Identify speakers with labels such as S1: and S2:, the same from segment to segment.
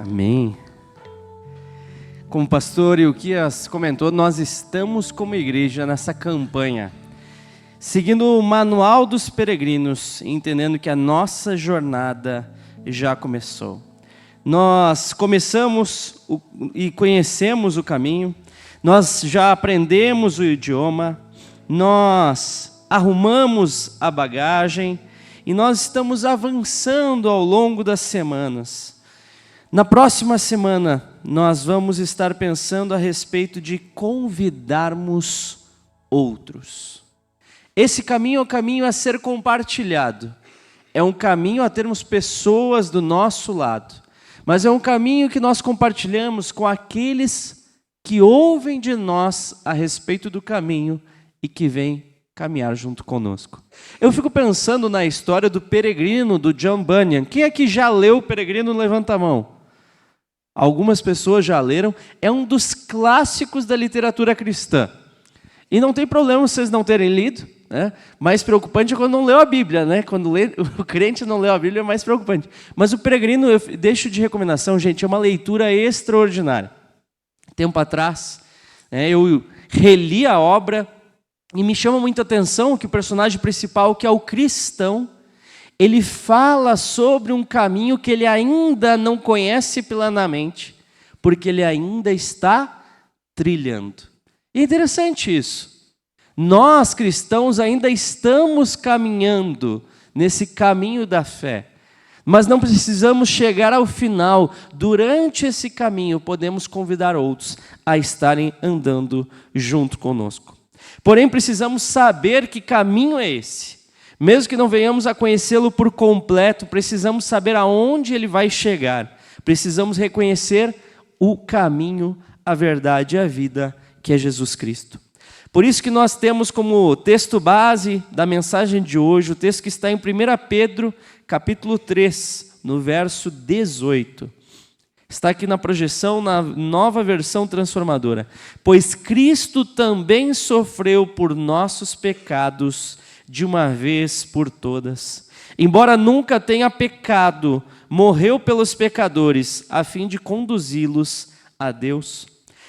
S1: Amém. Como o pastor Ilquias comentou, nós estamos como igreja nessa campanha, seguindo o manual dos peregrinos, entendendo que a nossa jornada já começou. Nós começamos e conhecemos o caminho, nós já aprendemos o idioma, nós arrumamos a bagagem e nós estamos avançando ao longo das semanas. Na próxima semana, nós vamos estar pensando a respeito de convidarmos outros. Esse caminho é um caminho a ser compartilhado. É um caminho a termos pessoas do nosso lado. Mas é um caminho que nós compartilhamos com aqueles que ouvem de nós a respeito do caminho e que vêm caminhar junto conosco. Eu fico pensando na história do Peregrino, do John Bunyan. Quem aqui já leu o Peregrino? Levanta a mão. Algumas pessoas já leram. É um dos clássicos da literatura cristã. E não tem problema vocês não terem lido, né? Mais preocupante é quando não leu a Bíblia, né? Quando o crente não leu a Bíblia é mais preocupante. Mas o Peregrino, eu deixo de recomendação, gente, é uma leitura extraordinária. Tempo atrás, eu reli a obra e me chama muita atenção que o personagem principal, que é o cristão, ele fala sobre um caminho que ele ainda não conhece plenamente, porque ele ainda está trilhando. E é interessante isso. Nós, cristãos, ainda estamos caminhando nesse caminho da fé, mas não precisamos chegar ao final. Durante esse caminho, podemos convidar outros a estarem andando junto conosco. Porém, precisamos saber que caminho é esse. Mesmo que não venhamos a conhecê-lo por completo, precisamos saber aonde ele vai chegar. Precisamos reconhecer o caminho, a verdade e a vida, que é Jesus Cristo. Por isso que nós temos como texto base da mensagem de hoje, o texto que está em 1 Pedro, capítulo 3, no verso 18. Está aqui na projeção, na nova versão transformadora. Pois Cristo também sofreu por nossos pecados, de uma vez por todas. Embora nunca tenha pecado, morreu pelos pecadores, a fim de conduzi-los a Deus.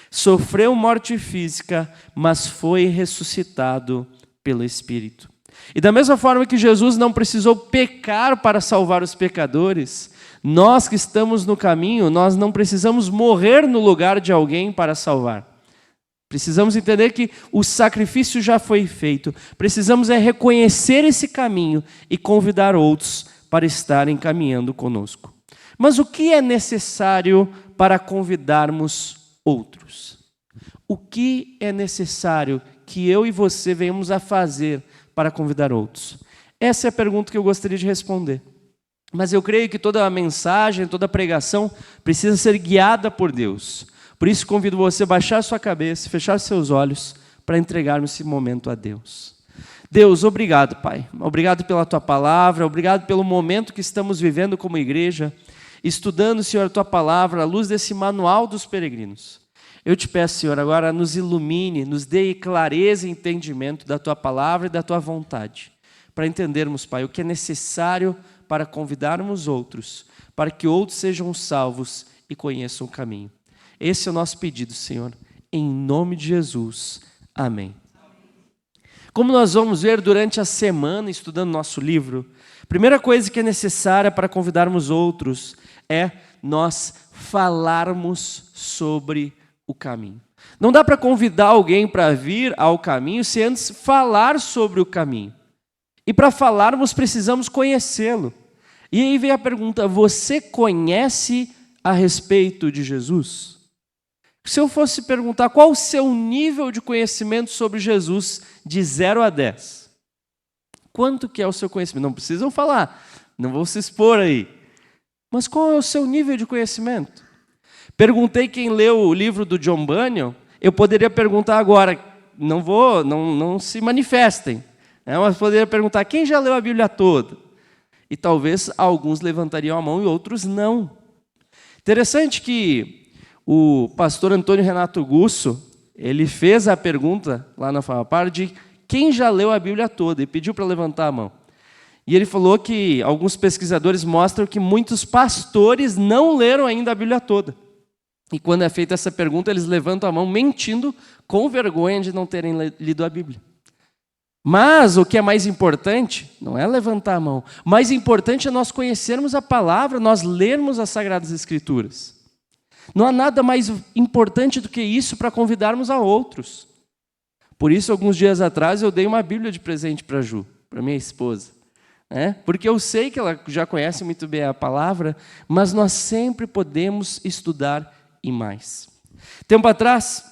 S1: Sofreu morte física, mas foi ressuscitado pelo Espírito. E da mesma forma que Jesus não precisou pecar para salvar os pecadores, nós que estamos no caminho, nós não precisamos morrer no lugar de alguém para salvar. Precisamos entender que o sacrifício já foi feito. Precisamos reconhecer esse caminho e convidar outros para estarem caminhando conosco. Mas o que é necessário para convidarmos outros? O que é necessário que eu e você venhamos a fazer para convidar outros? Essa é a pergunta que eu gostaria de responder. Mas eu creio que toda a mensagem, toda a pregação precisa ser guiada por Deus. Por isso convido você a baixar sua cabeça, fechar seus olhos para entregarmos esse momento a Deus. Deus, obrigado, Pai. Obrigado pela Tua palavra, obrigado pelo momento que estamos vivendo como igreja, estudando, Senhor, a Tua palavra à luz desse manual dos peregrinos. Eu te peço, Senhor, agora nos ilumine, nos dê clareza e entendimento da Tua palavra e da Tua vontade, para entendermos, Pai, o que é necessário para convidarmos outros, para que outros sejam salvos e conheçam o caminho. Esse é o nosso pedido, Senhor, em nome de Jesus. Amém. Como nós vamos ver durante a semana, estudando nosso livro, a primeira coisa que é necessária para convidarmos outros é nós falarmos sobre o caminho. Não dá para convidar alguém para vir ao caminho sem antes falar sobre o caminho. E para falarmos, precisamos conhecê-lo. E aí vem a pergunta, você conhece a respeito de Jesus? Se eu fosse perguntar qual o seu nível de conhecimento sobre Jesus de 0 a 10, quanto que é o seu conhecimento? Não precisam falar, não vou se expor aí. Mas qual é o seu nível de conhecimento? Perguntei quem leu o livro do John Bunyan, eu poderia perguntar agora, não se manifestem, mas poderia perguntar quem já leu a Bíblia toda? E talvez alguns levantariam a mão e outros não. Interessante que o pastor Antônio Renato Gusso, ele fez a pergunta lá na Famapar de quem já leu a Bíblia toda e pediu para levantar a mão. E ele falou que alguns pesquisadores mostram que muitos pastores não leram ainda a Bíblia toda. E quando é feita essa pergunta, eles levantam a mão mentindo, com vergonha de não terem lido a Bíblia. Mas o que é mais importante, não é levantar a mão, mais importante é nós conhecermos a palavra, nós lermos as Sagradas Escrituras. Não há nada mais importante do que isso para convidarmos a outros. Por isso, alguns dias atrás, eu dei uma Bíblia de presente para a Ju, para minha esposa. Porque eu sei que ela já conhece muito bem a palavra, mas nós sempre podemos estudar e mais. Tempo atrás,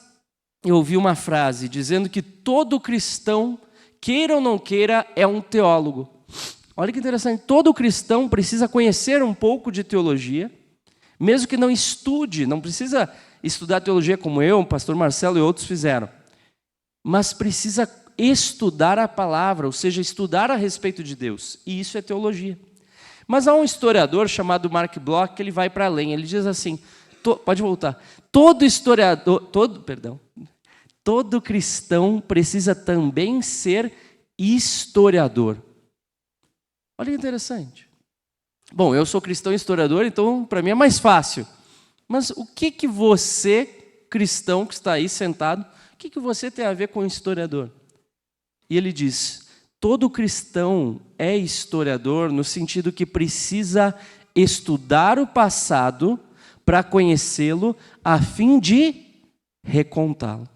S1: eu ouvi uma frase dizendo que todo cristão, queira ou não queira, é um teólogo. Olha que interessante, todo cristão precisa conhecer um pouco de teologia, mesmo que não estude, não precisa estudar teologia como eu, o pastor Marcelo e outros fizeram, mas precisa estudar a palavra, ou seja, estudar a respeito de Deus, e isso é teologia. Mas há um historiador chamado Mark Bloch que ele vai para além, ele diz assim, pode voltar, todo cristão precisa também ser historiador. Olha que interessante. Bom, eu sou cristão e historiador, então para mim é mais fácil. Mas o que você, cristão que está aí sentado, o que você tem a ver com historiador? E ele diz, todo cristão é historiador no sentido que precisa estudar o passado para conhecê-lo a fim de recontá-lo.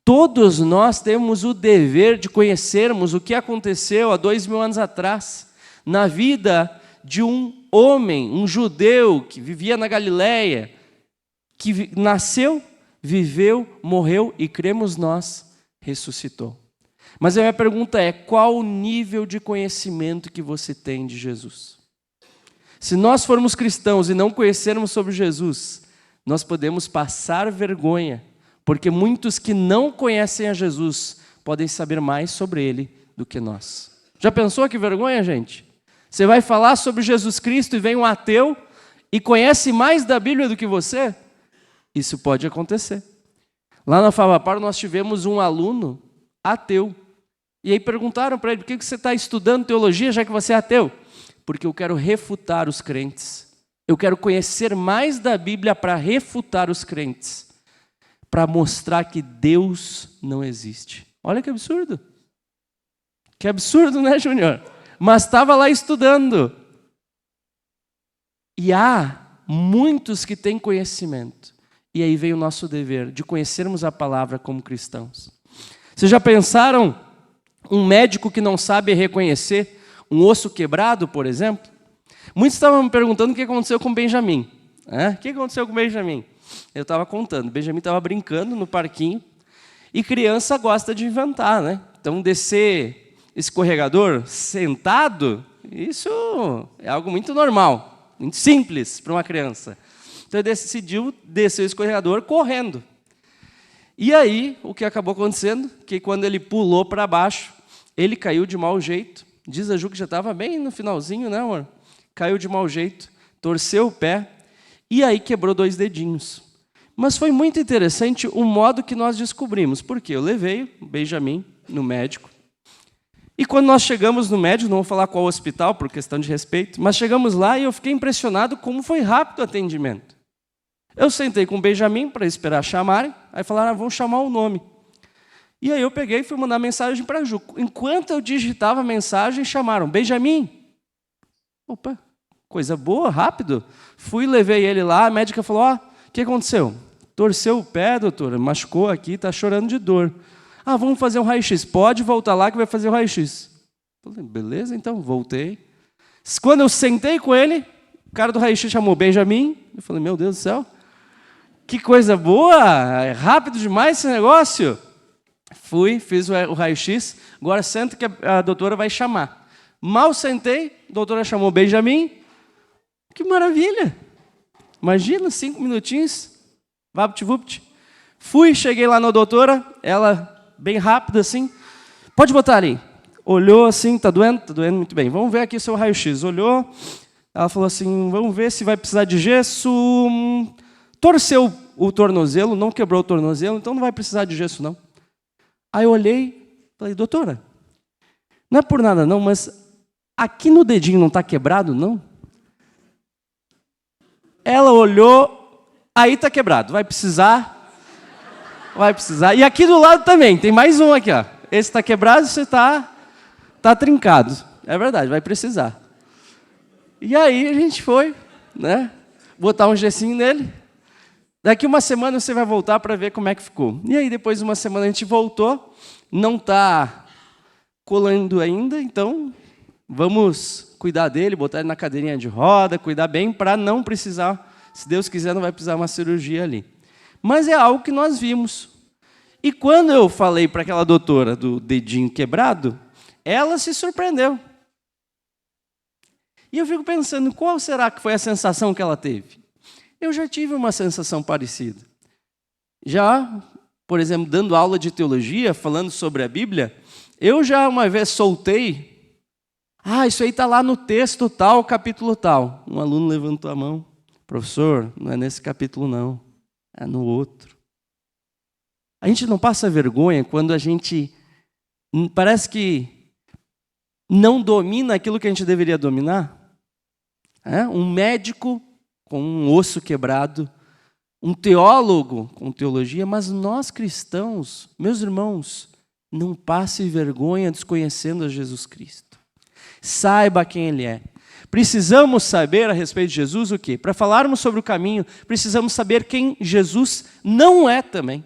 S1: Todos nós temos o dever de conhecermos o que aconteceu há 2000 anos atrás, na vida de um homem, um judeu que vivia na Galileia, que nasceu, viveu, morreu e cremos nós, ressuscitou. Mas a minha pergunta é, qual o nível de conhecimento que você tem de Jesus? Se nós formos cristãos e não conhecermos sobre Jesus, nós podemos passar vergonha, porque muitos que não conhecem a Jesus podem saber mais sobre Ele do que nós. Já pensou que vergonha, gente? Você vai falar sobre Jesus Cristo e vem um ateu e conhece mais da Bíblia do que você? Isso pode acontecer. Lá na Favapar nós tivemos um aluno ateu. E aí perguntaram para ele, por que você está estudando teologia já que você é ateu? Porque eu quero refutar os crentes. Eu quero conhecer mais da Bíblia para refutar os crentes. Para mostrar que Deus não existe. Olha que absurdo. Que absurdo, né, Júnior? Mas estava lá estudando. E há muitos que têm conhecimento. E aí vem o nosso dever de conhecermos a palavra como cristãos. Vocês já pensaram um médico que não sabe reconhecer um osso quebrado, por exemplo? Muitos estavam me perguntando o que aconteceu com Benjamin. O que aconteceu com Benjamin? Eu estava contando. Benjamin estava brincando no parquinho. E criança gosta de inventar, né? Então, descer escorregador sentado, isso é algo muito normal, muito simples para uma criança. Então, ele decidiu descer o escorregador correndo. E aí, o que acabou acontecendo? Que quando ele pulou para baixo, ele caiu de mau jeito. Diz a Ju que já estava bem no finalzinho, né, amor? Caiu de mau jeito, torceu o pé e aí quebrou 2 dedinhos. Mas foi muito interessante o modo que nós descobrimos. Porque eu levei o Benjamin no médico. E quando nós chegamos no médico, não vou falar qual hospital, por questão de respeito, mas chegamos lá e eu fiquei impressionado como foi rápido o atendimento. Eu sentei com o Benjamin para esperar chamarem, aí falaram, vamos chamar o nome. E aí eu peguei e fui mandar mensagem para a Ju. Enquanto eu digitava a mensagem, chamaram, Benjamin. Opa, coisa boa, rápido. Fui, levei ele lá, a médica falou, o que aconteceu? Torceu o pé, doutora, machucou aqui, está chorando de dor. Vamos fazer um raio-x. Pode voltar lá que vai fazer o raio-x. Falei, beleza, então, voltei. Quando eu sentei com ele, o cara do raio-x chamou Benjamin. Eu falei, meu Deus do céu, que coisa boa, é rápido demais esse negócio. Fui, fiz o raio-x, agora senta que a doutora vai chamar. Mal sentei, a doutora chamou Benjamin. Que maravilha! Imagina, 5 minutinhos, vapt-vupt. Fui, cheguei lá na doutora, ela bem rápida assim, pode botar ali. Olhou assim, tá doendo? Tá doendo, muito bem. Vamos ver aqui o seu raio-x. Olhou, ela falou assim, vamos ver se vai precisar de gesso. Torceu o tornozelo, não quebrou o tornozelo, então não vai precisar de gesso não. Aí eu olhei, falei, doutora, não é por nada não, mas aqui no dedinho não está quebrado, não? Ela olhou, aí está quebrado, vai precisar. E aqui do lado também, tem mais um aqui, ó. Esse está quebrado, esse está trincado. É verdade, vai precisar. E aí a gente foi, né, botar um gessinho nele. Daqui uma semana você vai voltar para ver como é que ficou. E aí depois de uma semana a gente voltou, não está colando ainda, então vamos cuidar dele, botar ele na cadeirinha de roda, cuidar bem para não precisar, se Deus quiser, não vai precisar uma cirurgia ali. Mas é algo que nós vimos. E quando eu falei para aquela doutora do dedinho quebrado, ela se surpreendeu. E eu fico pensando, qual será que foi a sensação que ela teve? Eu já tive uma sensação parecida. Já, por exemplo, dando aula de teologia, falando sobre a Bíblia, eu já uma vez soltei, isso aí está lá no texto tal, capítulo tal. Um aluno levantou a mão, professor, não é nesse capítulo não, é no outro. A gente não passa vergonha quando a gente parece que não domina aquilo que a gente deveria dominar? Um médico com um osso quebrado, um teólogo com teologia, mas nós cristãos, meus irmãos, não passe vergonha desconhecendo a Jesus Cristo. Saiba quem Ele é. Precisamos saber a respeito de Jesus o quê? Para falarmos sobre o caminho, precisamos saber quem Jesus não é também.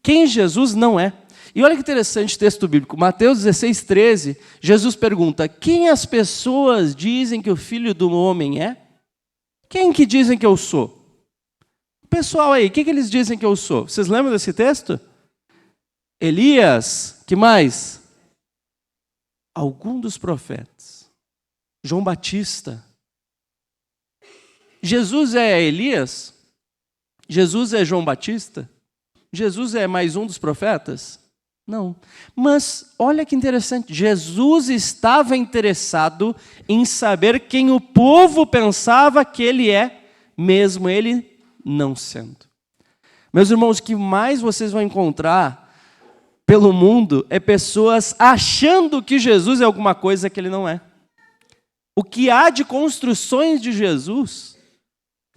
S1: Quem Jesus não é. E olha que interessante o texto bíblico, Mateus 16, 13, Jesus pergunta, quem as pessoas dizem que o Filho do Homem é? Quem que dizem que eu sou? O pessoal aí, o que eles dizem que eu sou? Vocês lembram desse texto? Elias, que mais? Algum dos profetas. João Batista. Jesus é Elias? Jesus é João Batista? Jesus é mais um dos profetas? Não. Mas olha que interessante, Jesus estava interessado em saber quem o povo pensava que ele é, mesmo ele não sendo. Meus irmãos, o que mais vocês vão encontrar pelo mundo é pessoas achando que Jesus é alguma coisa que ele não é. O que há de construções de Jesus,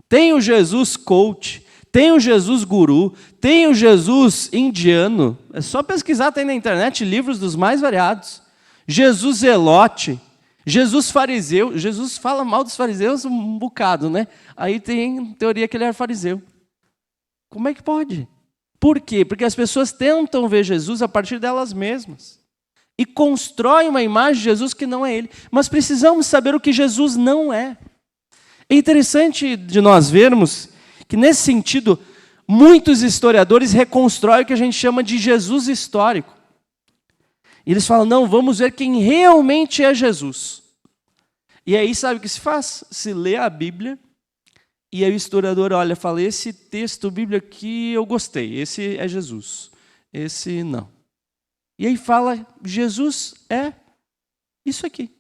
S1: tem o Jesus coach, tem o Jesus guru, tem o Jesus indiano. É só pesquisar, tem na internet livros dos mais variados. Jesus zelote, Jesus fariseu. Jesus fala mal dos fariseus um bocado, né? Aí tem teoria que ele era fariseu. Como é que pode? Por quê? Porque as pessoas tentam ver Jesus a partir delas mesmas. E constroem uma imagem de Jesus que não é ele. Mas precisamos saber o que Jesus não é. É interessante de nós vermos que, nesse sentido, muitos historiadores reconstroem o que a gente chama de Jesus histórico. E eles falam, não, vamos ver quem realmente é Jesus. E aí, sabe o que se faz? Se lê a Bíblia, e aí o historiador olha e fala, esse texto bíblico aqui eu gostei, esse é Jesus, esse não. E aí fala, Jesus é isso aqui.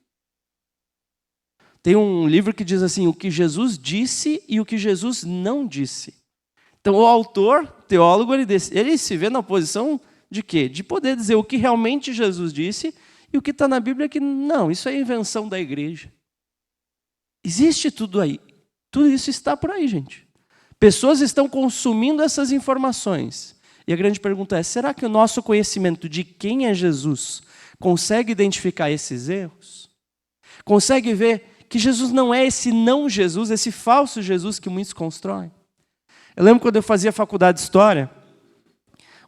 S1: Tem um livro que diz assim, o que Jesus disse e o que Jesus não disse. Então o autor, teólogo, ele se vê na posição de quê? De poder dizer o que realmente Jesus disse e o que está na Bíblia que não, isso é invenção da igreja. Existe tudo aí. Tudo isso está por aí, gente. Pessoas estão consumindo essas informações. E a grande pergunta é, será que o nosso conhecimento de quem é Jesus consegue identificar esses erros? Consegue ver que Jesus não é esse não Jesus, esse falso Jesus que muitos constroem? Eu lembro quando eu fazia faculdade de História,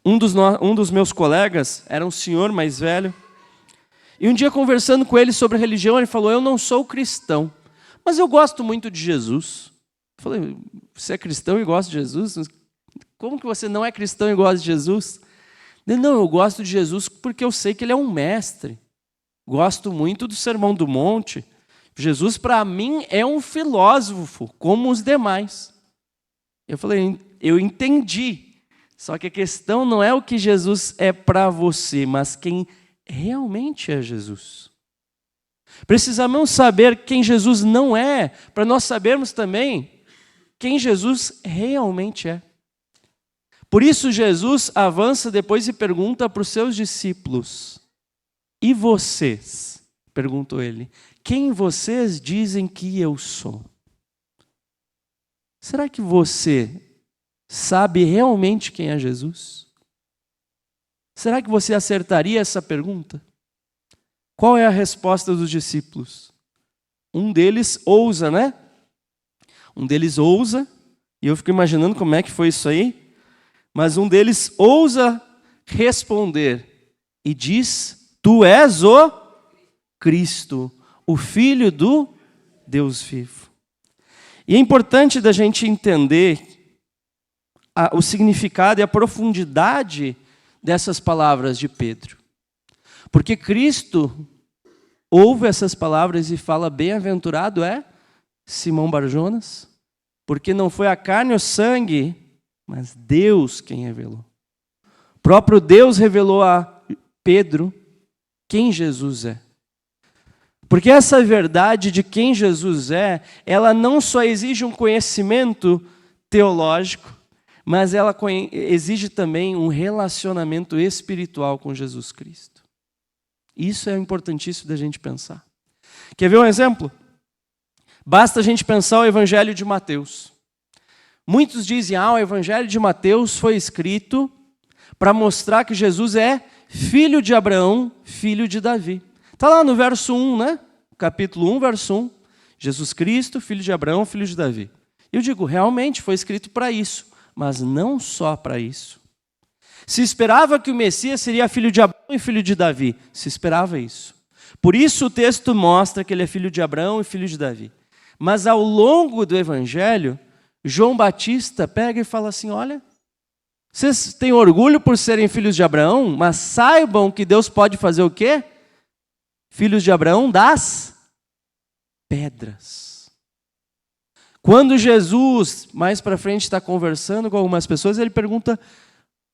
S1: um dos meus colegas era um senhor mais velho, e um dia conversando com ele sobre religião, ele falou, eu não sou cristão, mas eu gosto muito de Jesus. Eu falei, você é cristão e gosta de Jesus? Como que você não é cristão e gosta de Jesus? Ele, não, eu gosto de Jesus porque eu sei que ele é um mestre. Gosto muito do Sermão do Monte. Jesus, para mim, é um filósofo, como os demais. Eu falei, eu entendi. Só que a questão não é o que Jesus é para você, mas quem realmente é Jesus. Precisamos saber quem Jesus não é, para nós sabermos também quem Jesus realmente é. Por isso, Jesus avança depois e pergunta para os seus discípulos, e vocês, perguntou ele, quem vocês dizem que eu sou? Será que você sabe realmente quem é Jesus? Será que você acertaria essa pergunta? Qual é a resposta dos discípulos? Um deles ousa, né? Um deles ousa, e eu fico imaginando como é que foi isso aí, mas um deles ousa responder e diz, tu és o Cristo, o Filho do Deus vivo. E é importante da gente entender o significado e a profundidade dessas palavras de Pedro. Porque Cristo ouve essas palavras e fala, bem-aventurado é Simão Barjonas, porque não foi a carne ou sangue, mas Deus quem revelou. O próprio Deus revelou a Pedro quem Jesus é. Porque essa verdade de quem Jesus é, ela não só exige um conhecimento teológico, mas ela exige também um relacionamento espiritual com Jesus Cristo. Isso é importantíssimo da gente pensar. Quer ver um exemplo? Basta a gente pensar o Evangelho de Mateus. Muitos dizem, o Evangelho de Mateus foi escrito para mostrar que Jesus é filho de Abraão, filho de Davi. Está lá no verso 1, né? Capítulo 1, verso 1. Jesus Cristo, filho de Abraão, filho de Davi. Eu digo, realmente foi escrito para isso, mas não só para isso. Se esperava que o Messias seria filho de Abraão e filho de Davi. Se esperava isso. Por isso o texto mostra que ele é filho de Abraão e filho de Davi. Mas ao longo do Evangelho, João Batista pega e fala assim, olha, vocês têm orgulho por serem filhos de Abraão, mas saibam que Deus pode fazer o quê? Filhos de Abraão das pedras. Quando Jesus, mais para frente, está conversando com algumas pessoas, ele pergunta, o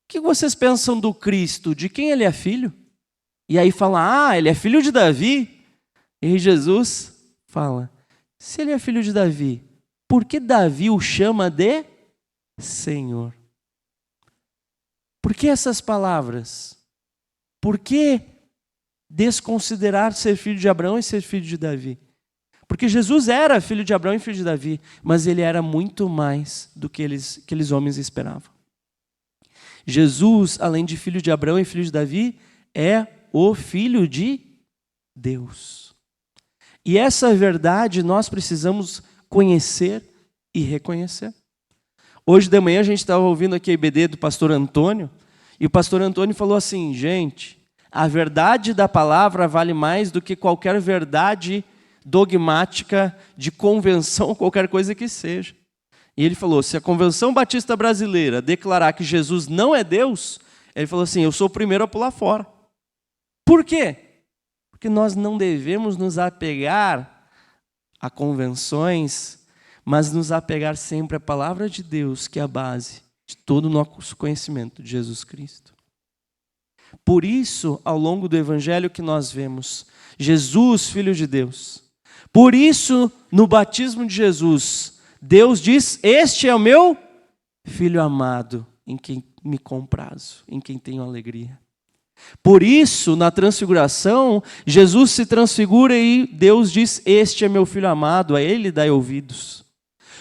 S1: que vocês pensam do Cristo? De quem ele é filho? E aí fala, ele é filho de Davi. E aí Jesus fala, se ele é filho de Davi, por que Davi o chama de Senhor? Por que essas palavras? Por que desconsiderar ser filho de Abraão e ser filho de Davi? Porque Jesus era filho de Abraão e filho de Davi, mas ele era muito mais do que aqueles homens esperavam. Jesus, além de filho de Abraão e filho de Davi, é o Filho de Deus. E essa verdade nós precisamos conhecer e reconhecer. Hoje de manhã a gente estava ouvindo aqui a IBD do pastor Antônio, e o pastor Antônio falou assim, gente, a verdade da palavra vale mais do que qualquer verdade dogmática de convenção, qualquer coisa que seja. E ele falou, se a Convenção Batista Brasileira declarar que Jesus não é Deus, ele falou assim, eu sou o primeiro a pular fora. Por quê? Porque nós não devemos nos apegar a convenções, mas nos apegar sempre à palavra de Deus, que é a base de todo o nosso conhecimento de Jesus Cristo. Por isso, ao longo do Evangelho que nós vemos, Jesus, Filho de Deus. Por isso, no batismo de Jesus, Deus diz, este é o meu Filho amado, em quem me comprazo, em quem tenho alegria. Por isso, na transfiguração, Jesus se transfigura e Deus diz, este é meu Filho amado, a ele dai ouvidos.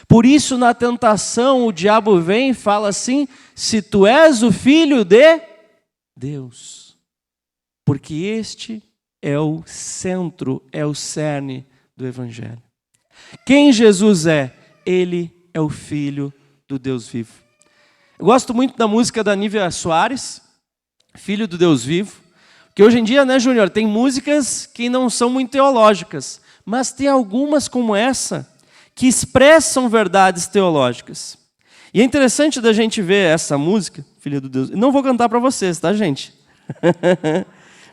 S1: Por isso, na tentação, o diabo vem e fala assim, se tu és o Filho de Deus. Porque este é o centro, é o cerne do Evangelho. Quem Jesus é? Ele é o Filho do Deus vivo. Eu gosto muito da música da Nívia Soares, Filho do Deus vivo, que hoje em dia, né, Júnior, tem músicas que não são muito teológicas, mas tem algumas como essa que expressam verdades teológicas. E é interessante da gente ver essa música, Filho do Deus. Não vou cantar para vocês, tá, gente?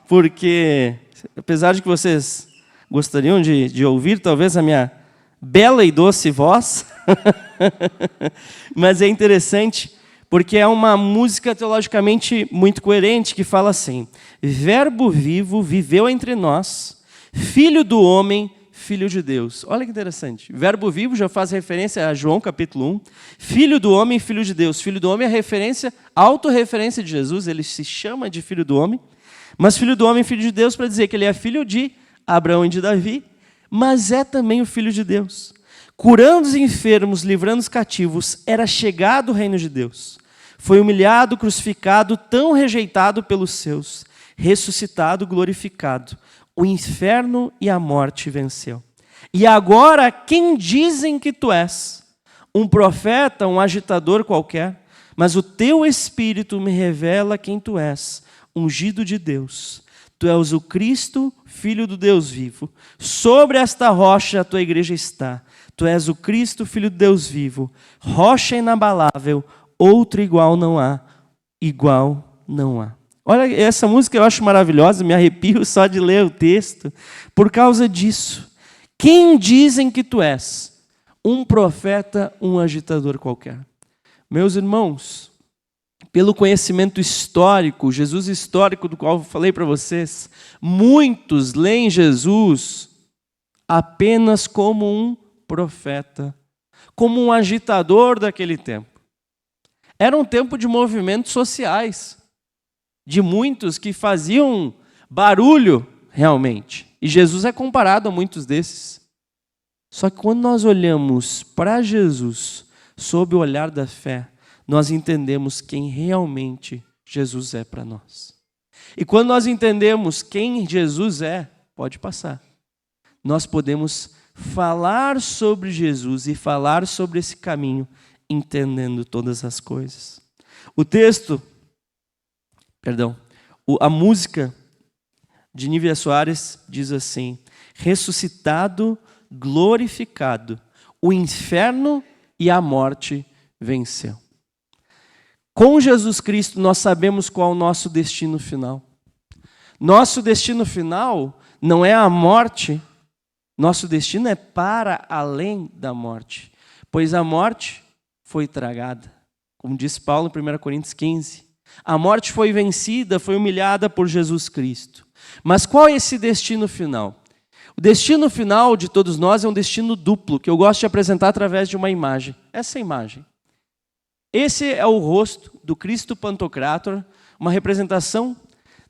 S1: Porque, apesar de que vocês gostariam de ouvir, talvez, a minha bela e doce voz, mas é interessante porque é uma música teologicamente muito coerente que fala assim, Verbo vivo viveu entre nós, Filho do homem, Filho de Deus. Olha que interessante. Verbo vivo já faz referência a João capítulo 1. Filho do homem, Filho de Deus. Filho do homem é referência, autorreferência de Jesus, ele se chama de Filho do homem, mas Filho do homem, Filho de Deus para dizer que ele é filho de Abraão e de Davi, mas é também o Filho de Deus. Curando os enfermos, livrando os cativos, era chegado o reino de Deus. Foi humilhado, crucificado, tão rejeitado pelos seus, ressuscitado, glorificado. O inferno e a morte venceu. E agora, quem dizem que tu és? Um profeta, um agitador qualquer? Mas o teu Espírito me revela quem tu és, ungido de Deus. Tu és o Cristo, Filho do Deus vivo. Sobre esta rocha a tua igreja está. Tu és o Cristo, Filho do Deus vivo. Rocha inabalável, outro igual não há. Igual não há. Olha, essa música eu acho maravilhosa, me arrepio só de ler o texto, por causa disso. Quem dizem que tu és? Um profeta, um agitador qualquer. Meus irmãos, pelo conhecimento histórico, Jesus histórico do qual eu falei para vocês, muitos leem Jesus apenas como um profeta, como um agitador daquele tempo. Era um tempo de movimentos sociais, de muitos que faziam barulho realmente. E Jesus é comparado a muitos desses. Só que quando nós olhamos para Jesus sob o olhar da fé, nós entendemos quem realmente Jesus é para nós. E quando nós entendemos quem Jesus é, pode passar, nós podemos falar sobre Jesus e falar sobre esse caminho, entendendo todas as coisas. A música de Nívia Soares diz assim: ressuscitado, glorificado, o inferno e a morte venceu. Com Jesus Cristo nós sabemos qual é o nosso destino final. Nosso destino final não é a morte, nosso destino é para além da morte, pois a morte foi tragada. Como diz Paulo em 1 Coríntios 15, a morte foi vencida, foi humilhada por Jesus Cristo. Mas qual é esse destino final? O destino final de todos nós é um destino duplo, que eu gosto de apresentar através de uma imagem. Essa imagem. Esse é o rosto do Cristo Pantocrátor, uma representação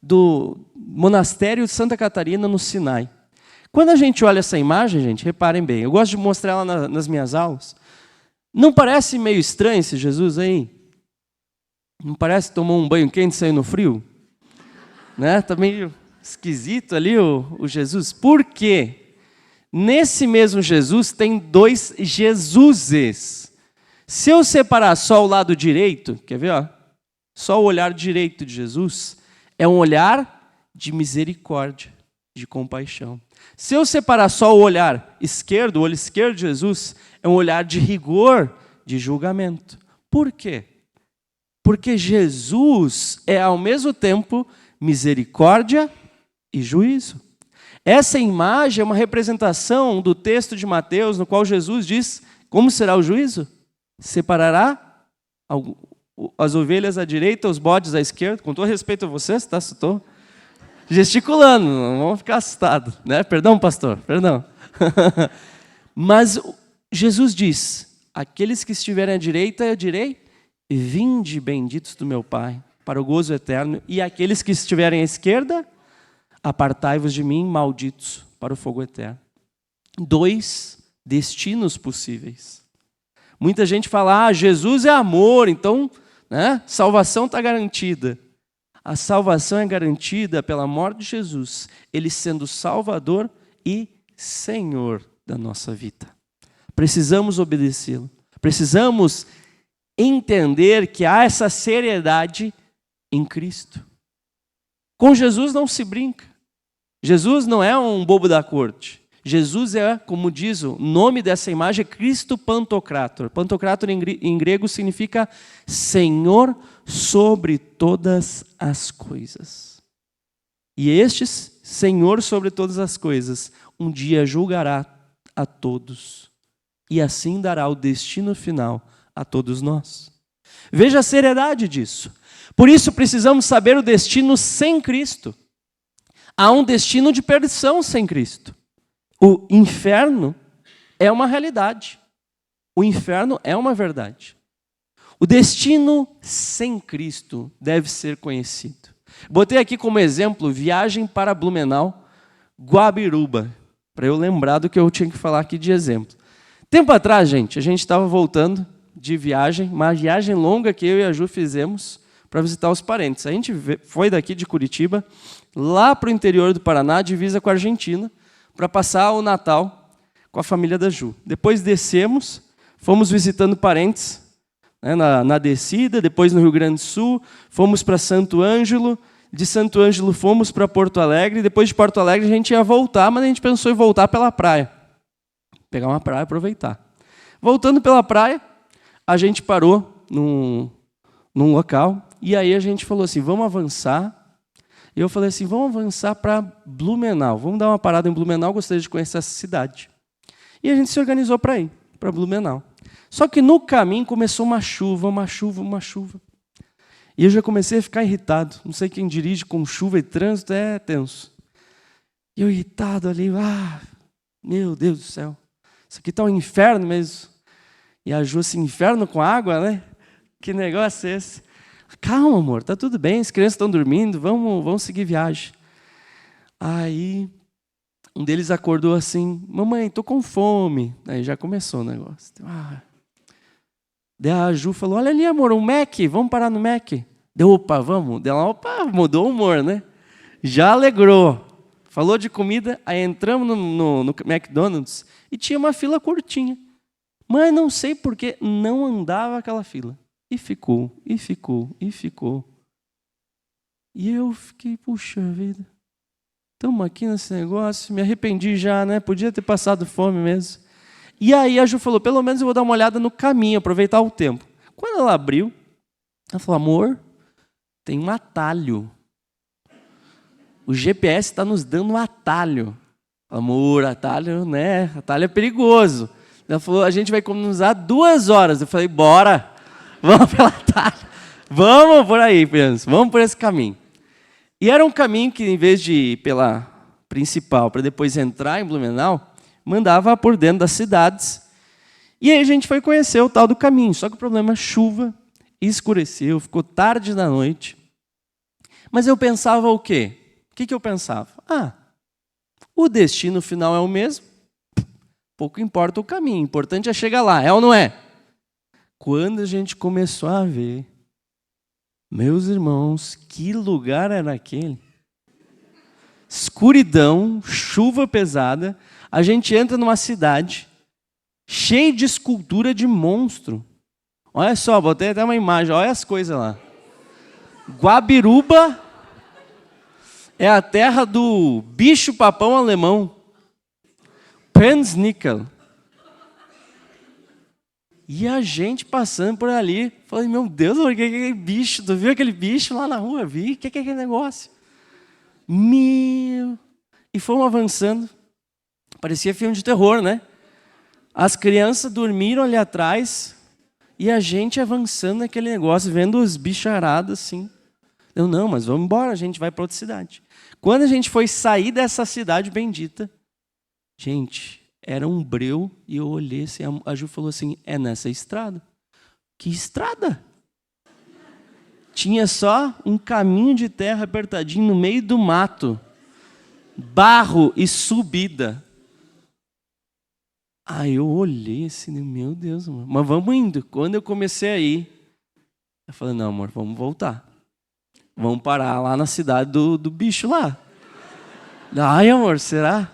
S1: do monastério de Santa Catarina, no Sinai. Quando a gente olha essa imagem, gente, reparem bem, eu gosto de mostrar ela nas minhas aulas. Não parece meio estranho esse Jesus aí? Não parece que tomou um banho quente e saiu no frio? Né? Tá meio esquisito ali o Jesus. Por quê? Nesse mesmo Jesus tem dois Jesuses. Se eu separar só o lado direito, quer ver? Ó? Só o olhar direito de Jesus é um olhar de misericórdia, de compaixão. Se eu separar só o olhar esquerdo, o olho esquerdo de Jesus, é um olhar de rigor, de julgamento. Por quê? Porque Jesus é ao mesmo tempo misericórdia e juízo. Essa imagem é uma representação do texto de Mateus, no qual Jesus diz como será o juízo? Separará as ovelhas à direita, os bodes à esquerda. Com todo respeito a vocês, tá? Estou gesticulando, não vamos ficar assustados, né? Perdão, pastor, perdão. Mas Jesus diz: aqueles que estiverem à direita, eu direi: vinde, benditos do meu Pai, para o gozo eterno. E aqueles que estiverem à esquerda, apartai-vos de mim, malditos, para o fogo eterno. Dois destinos possíveis. Muita gente fala: Jesus é amor, então, né, salvação está garantida. A salvação é garantida pela morte de Jesus, Ele sendo Salvador e Senhor da nossa vida. Precisamos obedecê-lo. Precisamos entender que há essa seriedade em Cristo. Com Jesus não se brinca. Jesus não é um bobo da corte. Jesus é, como diz o nome dessa imagem, Cristo Pantocrátor. Pantocrátor em grego significa Senhor sobre todas as coisas. E este Senhor sobre todas as coisas um dia julgará a todos. E assim dará o destino final a todos nós. Veja a seriedade disso. Por isso precisamos saber o destino sem Cristo. Há um destino de perdição sem Cristo. O inferno é uma realidade. O inferno é uma verdade. O destino sem Cristo deve ser conhecido. Botei aqui como exemplo viagem para Blumenau Guabiruba, para eu lembrar do que eu tinha que falar aqui de exemplo. Tempo atrás, gente, a gente estava voltando de viagem, uma viagem longa que eu e a Ju fizemos para visitar os parentes. A gente foi daqui de Curitiba, lá para o interior do Paraná, divisa com a Argentina, para passar o Natal com a família da Ju. Depois descemos, fomos visitando parentes, né, na descida, depois no Rio Grande do Sul, fomos para Santo Ângelo, de Santo Ângelo fomos para Porto Alegre, depois de Porto Alegre a gente ia voltar, mas a gente pensou em voltar pela praia. Pegar uma praia e aproveitar. Voltando pela praia, a gente parou num local, e aí a gente falou assim, vamos avançar. E eu falei assim, vamos avançar para Blumenau, vamos dar uma parada em Blumenau, gostaria de conhecer essa cidade. E a gente se organizou para ir para Blumenau. Só que no caminho começou uma chuva. E eu já comecei a ficar irritado. Não sei, quem dirige com chuva e trânsito é tenso. E eu irritado ali, meu Deus do céu, isso aqui está um inferno mesmo. E a Ju assim, inferno com água, né? Que negócio é esse? Calma, amor, tá tudo bem, as crianças estão dormindo, vamos seguir viagem. Aí um deles acordou assim, mamãe, tô com fome. Aí já começou o negócio. Daí a Ju falou, olha ali, amor, um Mac, vamos parar no Mac. Deu, opa, vamos. Deu, opa, mudou o humor, né? Já alegrou. Falou de comida, aí entramos no McDonald's e tinha uma fila curtinha. Mas não sei por que não andava aquela fila. E ficou. E eu fiquei, puxa vida, estamos aqui nesse negócio, me arrependi já, né? Podia ter passado fome mesmo. E aí a Ju falou, pelo menos eu vou dar uma olhada no caminho, aproveitar o tempo. Quando ela abriu, ela falou, amor, tem um atalho. O GPS está nos dando um atalho. Amor, atalho, né? Atalho é perigoso. Ela falou, a gente vai economizar 2 horas. Eu falei, bora, vamos pela atalho. Vamos por aí, vamos por esse caminho. E era um caminho que, em vez de ir pela principal, para depois entrar em Blumenau, mandava por dentro das cidades. E aí a gente foi conhecer o tal do caminho. Só que o problema é chuva, escureceu, ficou tarde da noite. Mas eu pensava o quê? O que eu pensava? O destino final é o mesmo. Pouco importa o caminho, o importante é chegar lá, é ou não é? Quando a gente começou a ver, meus irmãos, que lugar era aquele? Escuridão, chuva pesada, a gente entra numa cidade cheia de escultura de monstro. Olha só, botei até uma imagem, olha as coisas lá. Guabiruba é a terra do bicho-papão alemão. Penznickel. E a gente passando por ali, falei, meu Deus, o que é aquele bicho? Tu viu aquele bicho lá na rua? Vi, o que é aquele negócio? E fomos avançando. Parecia filme de terror, né? As crianças dormiram ali atrás e a gente avançando naquele negócio, vendo os bicharados assim. Eu, não, mas vamos embora, a gente vai para outra cidade. Quando a gente foi sair dessa cidade bendita, gente, era um breu e eu olhei assim, a Ju falou assim, é nessa estrada. Que estrada? Tinha só um caminho de terra apertadinho no meio do mato. Barro e subida. Aí eu olhei assim, meu Deus, amor. Mas vamos indo. Quando eu comecei a ir, eu falei, não, amor, vamos voltar. Vamos parar lá na cidade do bicho lá. Ai, amor, será?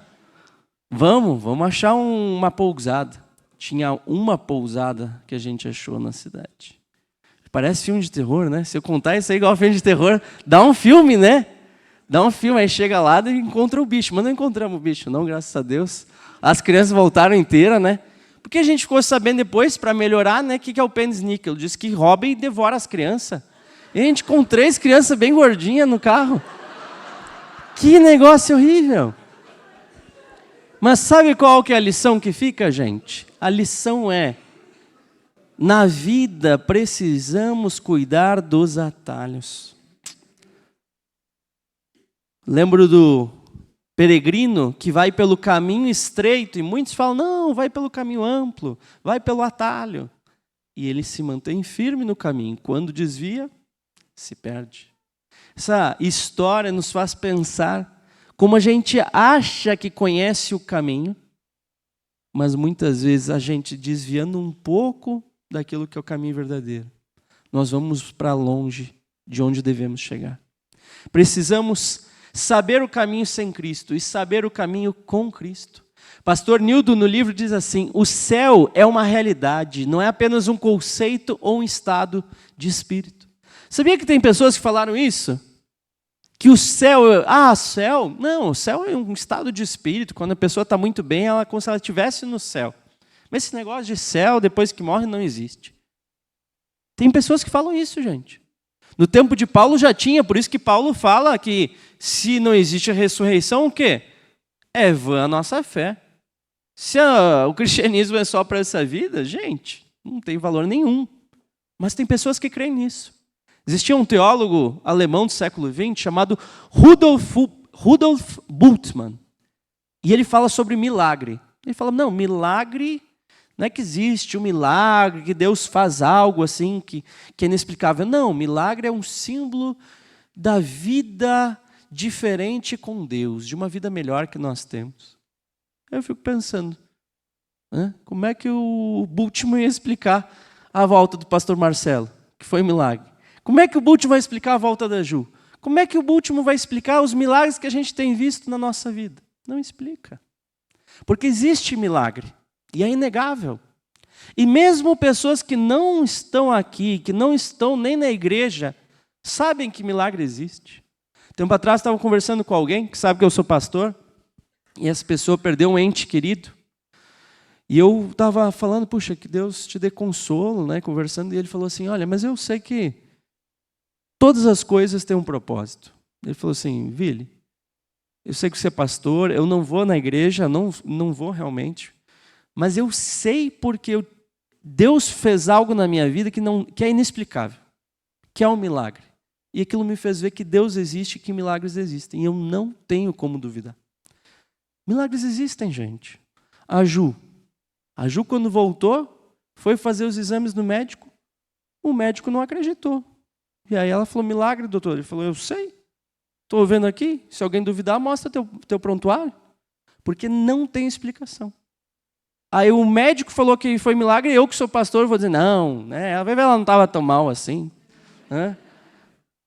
S1: Vamos achar uma pousada. Tinha uma pousada que a gente achou na cidade. Parece filme de terror, né? Se eu contar isso aí igual filme de terror, dá um filme, né? Dá um filme, aí chega lá e encontra o bicho. Mas não encontramos o bicho, não, graças a Deus. As crianças voltaram inteiras, né? Porque a gente ficou sabendo depois, para melhorar, né? O que é o Penznickel? Diz que rouba e devora as crianças. E a gente com 3 crianças bem gordinhas no carro. Que negócio horrível. Mas sabe qual que é a lição que fica, gente? A lição é, na vida precisamos cuidar dos atalhos. Lembro do peregrino que vai pelo caminho estreito e muitos falam, não, vai pelo caminho amplo, vai pelo atalho. E ele se mantém firme no caminho. Quando desvia, se perde. Essa história nos faz pensar como a gente acha que conhece o caminho, mas muitas vezes a gente desviando um pouco daquilo que é o caminho verdadeiro, nós vamos para longe de onde devemos chegar. Precisamos saber o caminho sem Cristo e saber o caminho com Cristo. Pastor Nildo, no livro, diz assim: o céu é uma realidade, não é apenas um conceito ou um estado de espírito. Sabia que tem pessoas que falaram isso? Que o céu, céu? Não, o céu é um estado de espírito. Quando a pessoa está muito bem, ela é como se ela estivesse no céu. Mas esse negócio de céu, depois que morre, não existe. Tem pessoas que falam isso, gente. No tempo de Paulo já tinha, por isso que Paulo fala que se não existe a ressurreição, o quê? É vã a nossa fé. Se o cristianismo é só para essa vida, gente, não tem valor nenhum. Mas tem pessoas que creem nisso. Existia um teólogo alemão do século XX chamado Rudolf Bultmann. E ele fala sobre milagre. Ele fala, não, milagre não é que existe um milagre, que Deus faz algo assim que é inexplicável. Não, milagre é um símbolo da vida diferente com Deus, de uma vida melhor que nós temos. Eu fico pensando, como é que o Bultmann ia explicar a volta do pastor Marcelo, que foi um milagre? Como é que o Bultmann vai explicar a volta da Ju? Como é que o Bultmann vai explicar os milagres que a gente tem visto na nossa vida? Não explica. Porque existe milagre, e é inegável. E mesmo pessoas que não estão aqui, que não estão nem na igreja, sabem que milagre existe. Tempo atrás estava conversando com alguém que sabe que eu sou pastor, e essa pessoa perdeu um ente querido. E eu estava falando, puxa, que Deus te dê consolo, né? Conversando, e ele falou assim, olha, mas eu sei que todas as coisas têm um propósito. Ele falou assim, Vili, eu sei que você é pastor, eu não vou na igreja, não vou realmente, mas eu sei porque Deus fez algo na minha vida que é inexplicável, que é um milagre. E aquilo me fez ver que Deus existe e que milagres existem. E eu não tenho como duvidar. Milagres existem, gente. A Ju, quando voltou, foi fazer os exames no médico. O médico não acreditou. E aí ela falou, milagre, doutor. Ele falou, eu sei. Estou vendo aqui. Se alguém duvidar, mostra teu prontuário. Porque não tem explicação. Aí o médico falou que foi milagre, e eu que sou pastor vou dizer, não, né? Ela não estava tão mal assim.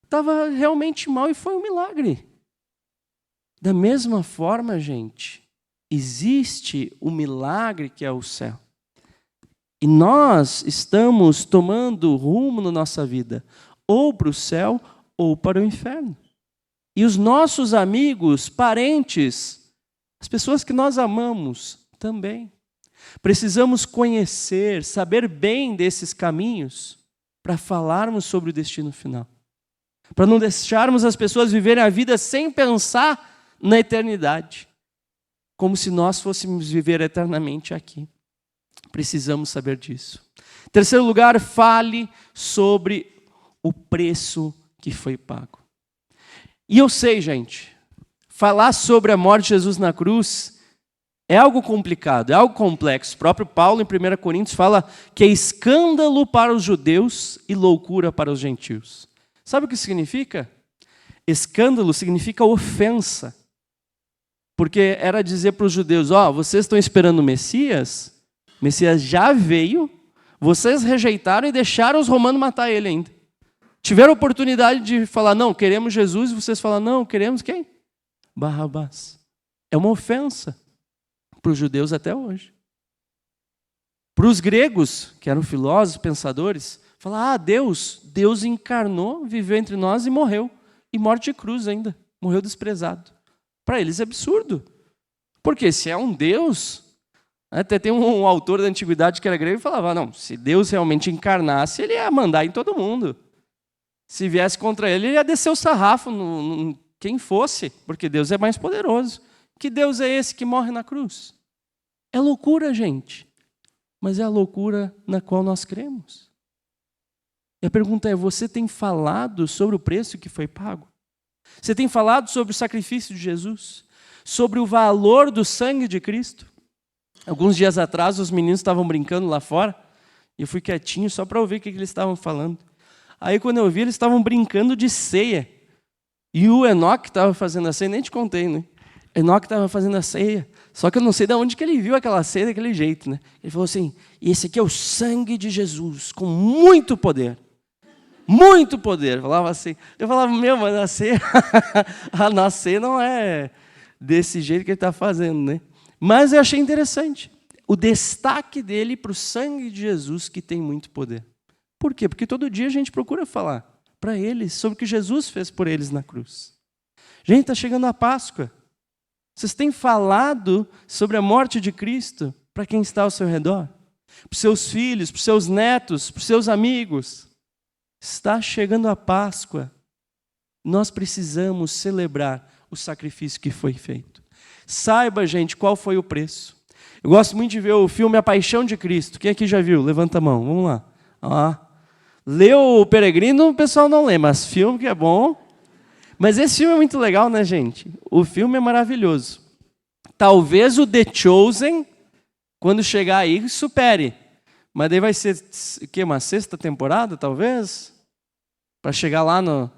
S1: Estava realmente mal e foi um milagre. Da mesma forma, gente, existe o milagre que é o céu. E nós estamos tomando rumo na nossa vida, ou para o céu ou para o inferno. E os nossos amigos, parentes, as pessoas que nós amamos também. Precisamos conhecer, saber bem desses caminhos para falarmos sobre o destino final. Para não deixarmos as pessoas viverem a vida sem pensar na eternidade, como se nós fôssemos viver eternamente aqui. Precisamos saber disso. Em terceiro lugar, fale sobre o preço que foi pago. E eu sei, gente, falar sobre a morte de Jesus na cruz é algo complicado, é algo complexo. O próprio Paulo, em 1 Coríntios, fala que é escândalo para os judeus e loucura para os gentios. Sabe o que significa? Escândalo significa ofensa. Porque era dizer para os judeus, vocês estão esperando o Messias já veio, vocês rejeitaram e deixaram os romanos matar ele ainda. Tiveram a oportunidade de falar, não, queremos Jesus, e vocês falam, não, queremos quem? Barrabás. É uma ofensa para os judeus até hoje. Para os gregos, que eram filósofos, pensadores, falar, Deus encarnou, viveu entre nós e morreu. E morte de cruz ainda, morreu desprezado. Para eles é absurdo. Porque se é um Deus, até tem um autor da antiguidade que era grego e falava, não, se Deus realmente encarnasse, ele ia mandar em todo mundo. Se viesse contra ele ia descer o sarrafo no quem fosse, porque Deus é mais poderoso. Que Deus é esse que morre na cruz? É loucura, gente. Mas é a loucura na qual nós cremos. E a pergunta é, você tem falado sobre o preço que foi pago? Você tem falado sobre o sacrifício de Jesus? Sobre o valor do sangue de Cristo? Alguns dias atrás, os meninos estavam brincando lá fora, e eu fui quietinho só para ouvir o que eles estavam falando. Aí, quando eu vi, eles estavam brincando de ceia. E o Enoque estava fazendo a ceia, nem te contei, né? Enoque estava fazendo a ceia, só que eu não sei de onde que ele viu aquela ceia daquele jeito, né? Ele falou assim, e esse aqui é o sangue de Jesus, com muito poder. Muito poder, falava assim. Eu falava, mas a ceia, a nossa ceia não é desse jeito que ele está fazendo, né? Mas eu achei interessante o destaque dele para o sangue de Jesus, que tem muito poder. Por quê? Porque todo dia a gente procura falar para eles sobre o que Jesus fez por eles na cruz. Gente, está chegando a Páscoa. Vocês têm falado sobre a morte de Cristo para quem está ao seu redor? Para os seus filhos, para os seus netos, para os seus amigos. Está chegando a Páscoa. Nós precisamos celebrar o sacrifício que foi feito. Saiba, gente, qual foi o preço. Eu gosto muito de ver o filme A Paixão de Cristo. Quem aqui já viu? Levanta a mão. Vamos lá. Leu O Peregrino, o pessoal não lê, mas filme que é bom. Mas esse filme é muito legal, né, gente? O filme é maravilhoso. Talvez o The Chosen, quando chegar aí, supere. Mas daí vai ser uma 6ª temporada, talvez? Para chegar lá no...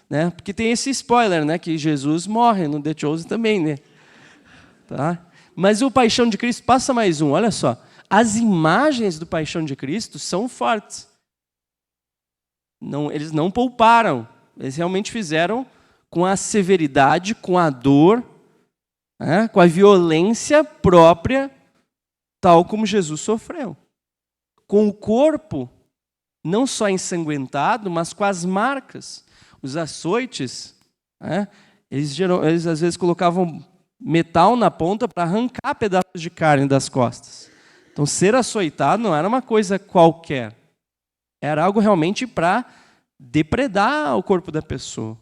S1: Né? Porque tem esse spoiler, né? Que Jesus morre no The Chosen também, né? Tá? Mas o Paixão de Cristo, passa mais um, olha só. As imagens do Paixão de Cristo são fortes. Eles não pouparam. Eles realmente fizeram com a severidade, com a dor, né? Com a violência própria, tal como Jesus sofreu. Com o corpo, não só ensanguentado, mas com as marcas. Os açoites, né? Eles às vezes colocavam metal na ponta para arrancar pedaços de carne das costas. Então, ser açoitado não era uma coisa qualquer. Era algo realmente para depredar o corpo da pessoa.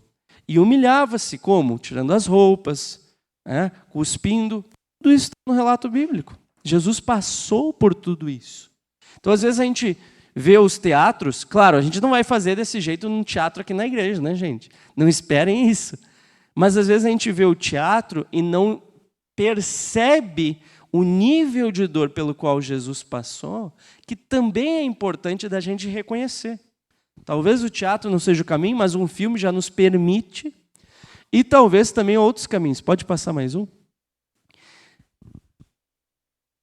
S1: E humilhava-se, como? Tirando as roupas, né? Cuspindo. Tudo isso está no relato bíblico. Jesus passou por tudo isso. Então, às vezes, a gente vê os teatros. Claro, a gente não vai fazer desse jeito num teatro aqui na igreja, né, gente? Não esperem isso. Mas, às vezes, a gente vê o teatro e não percebe o nível de dor pelo qual Jesus passou, que também é importante da gente reconhecer. Talvez o teatro não seja o caminho, mas um filme já nos permite. E talvez também outros caminhos. Pode passar mais um?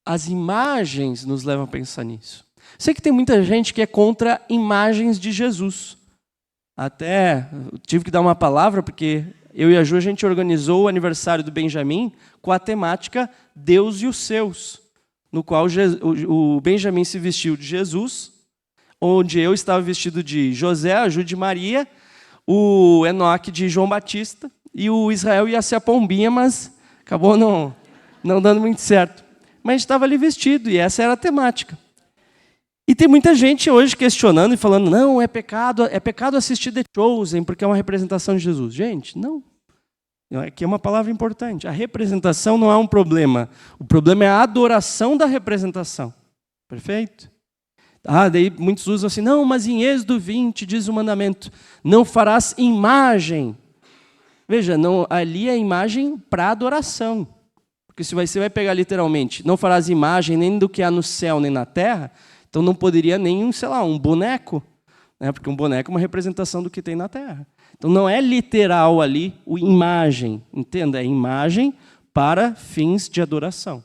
S1: As imagens nos levam a pensar nisso. Sei que tem muita gente que é contra imagens de Jesus. Até tive que dar uma palavra, porque eu e a Ju, a gente organizou o aniversário do Benjamin com a temática Deus e os seus, no qual o Benjamin se vestiu de Jesus, onde eu estava vestido de José, a Ju de Maria, o Enoque de João Batista, e o Israel ia ser a pombinha, mas acabou não dando muito certo. Mas a gente estava ali vestido, e essa era a temática. E tem muita gente hoje questionando e falando, não, é pecado assistir The Chosen, porque é uma representação de Jesus. Gente, não. Aqui é uma palavra importante. A representação não é um problema. O problema é a adoração da representação. Perfeito? Daí muitos usam assim, não, mas em Êxodo 20 diz o mandamento, não farás imagem. Veja, não, ali é imagem para adoração. Porque se você vai pegar literalmente, não farás imagem nem do que há no céu nem na terra, então não poderia nem, um boneco, né? Porque um boneco é uma representação do que tem na terra. Então não é literal ali o imagem, entenda? É imagem para fins de adoração.